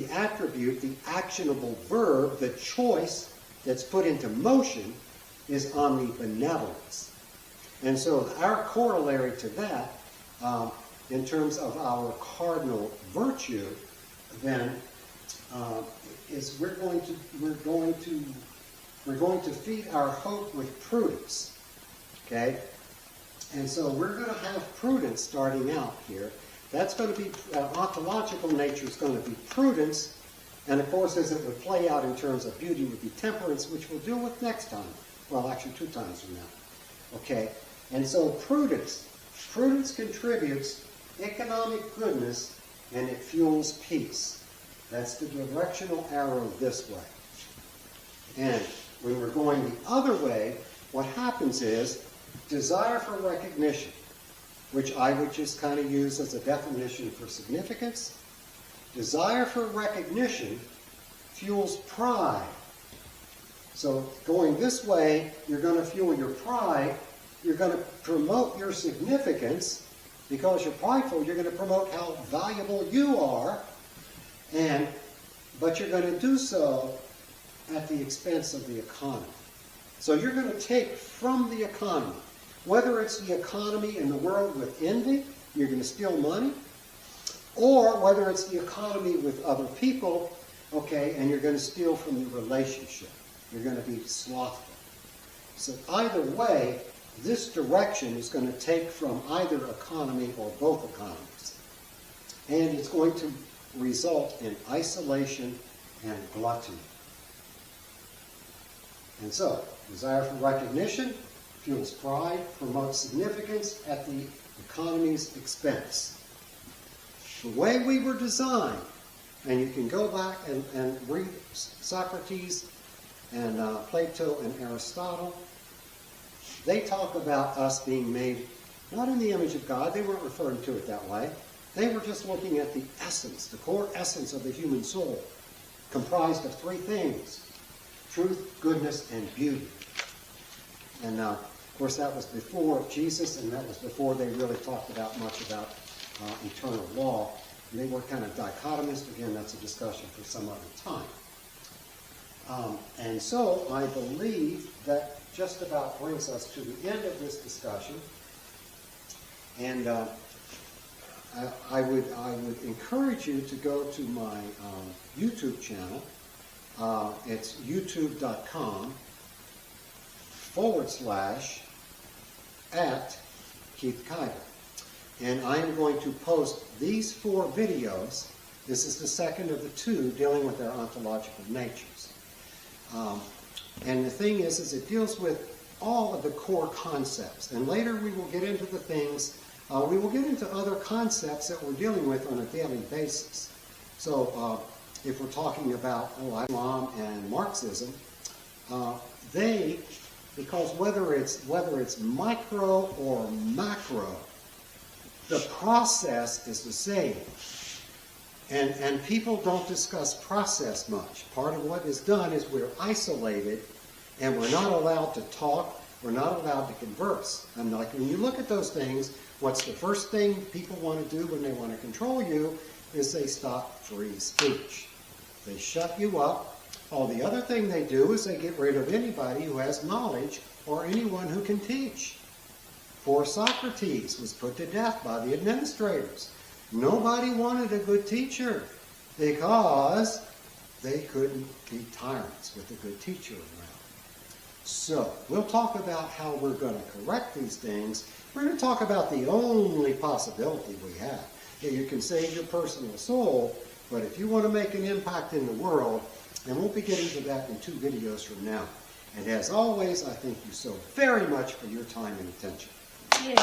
The attribute, the actionable verb, the choice that's put into motion is omnibenevolence. And so our corollary to that, in terms of our cardinal virtue, then is we're going to feed our hope with prudence. Okay? And so we're going to have prudence starting out here. That's going to be, ontological nature is going to be prudence. And of course, as it would play out in terms of beauty, would be temperance, which we'll deal with next time. Well, actually 2 times from now. Okay? And so prudence. Prudence contributes economic goodness, and it fuels peace. That's the directional arrow this way. And when we're going the other way, what happens is desire for recognition, which I would just kind of use as a definition for significance. Desire for recognition fuels pride. So going this way, you're going to fuel your pride. You're going to promote your significance. Because you're prideful, you're going to promote how valuable you are. But you're going to do so at the expense of the economy. So you're going to take from the economy. Whether it's the economy in the world with envy, you're going to steal money, or whether it's the economy with other people, okay, and you're going to steal from the relationship. You're going to be slothful. So either way, this direction is going to take from either economy or both economies. And it's going to result in isolation and gluttony. And so, desire for recognition fuels pride, promotes significance at the economy's expense. The way we were designed, and you can go back and read Socrates and Plato and Aristotle, they talk about us being made not in the image of God. They weren't referring to it that way. They were just looking at the essence, the core essence of the human soul, comprised of 3 things: truth, goodness, and beauty. And of course, that was before Jesus, and that was before they really talked about much about eternal law. And they were kind of dichotomist. Again, that's a discussion for some other time. And so I believe that just about brings us to the end of this discussion. And I would encourage you to go to my YouTube channel. It's youtube.com/@Keith Kiger. And I am going to post these 4 videos. This is the second of the 2 dealing with their ontological natures. And the thing is it deals with all of the core concepts. And later we will get into the things, we will get into other concepts that we're dealing with on a daily basis. So if we're talking about Islam and Marxism, because whether it's micro or macro, the process is the same. And people don't discuss process much. Part of what is done is we're isolated and we're not allowed to talk, we're not allowed to converse. And like when you look at those things, what's the first thing people want to do when they want to control you is they stop free speech. They shut you up. Oh, the other thing they do is they get rid of anybody who has knowledge or anyone who can teach. Poor Socrates was put to death by the administrators. Nobody wanted a good teacher because they couldn't be tyrants with a good teacher around. So, we'll talk about how we're going to correct these things. We're going to talk about the only possibility we have. Yeah, you can save your personal soul, but if you want to make an impact in the world, and we'll be getting to that in 2 videos from now. And as always, I thank you so very much for your time and attention. Yay.